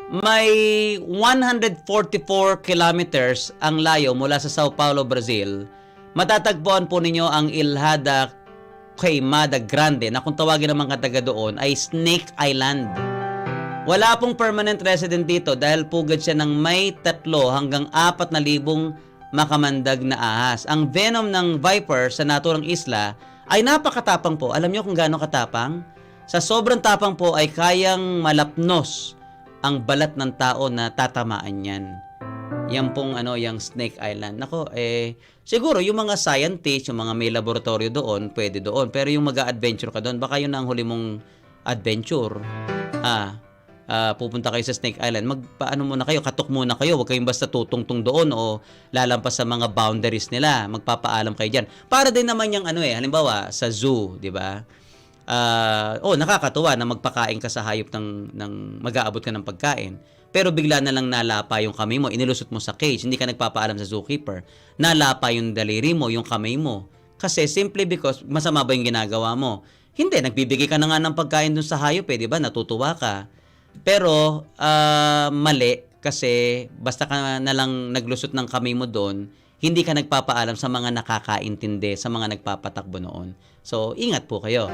May 144 kilometers ang layo mula sa Sao Paulo, Brazil. Matatagpuan po ninyo ang Ilhada Queimada Grande na kung tawagin naman kataga doon ay Snake Island. Wala pong permanent resident dito dahil pugad siya ng may 3 hanggang 4,000 makamandag na ahas. Ang venom ng viper sa naturang isla ay napakatapang po. Alam niyo kung gaano katapang? Sa sobrang tapang po ay kayang malapnos ang balat ng tao na tatamaan yan. Yan pong yung Snake Island. Nako, siguro yung mga scientists, yung mga may laboratorio doon, pwede doon. Pero yung mag-a-adventure ka doon, baka yun ang huli mong adventure. Pupunta kayo sa Snake Island, magpaano muna kayo, katok muna kayo, huwag kayong basta tutungtong doon o lalampas sa mga boundaries nila, magpapaalam kayo dyan. Para din naman yung halimbawa sa zoo, di ba? Nakakatuwa na magpakain ka sa hayop ng mag-aabot ka ng pagkain. Pero bigla na lang nalapa yung kamay mo, inilusot mo sa cage, hindi ka nagpapaalam sa zookeeper. Nalapa yung daliri mo, yung kamay mo. Kasi simply because masama ba yung ginagawa mo? Hindi, nagbibigay ka na nga ng pagkain dun sa hayop, di ba? Natutuwa ka. Pero mali kasi basta ka na lang naglusot ng kamay mo doon, hindi ka nagpapaalam sa mga nakakaintindi, sa mga nagpapatakbo noon. So, ingat po kayo.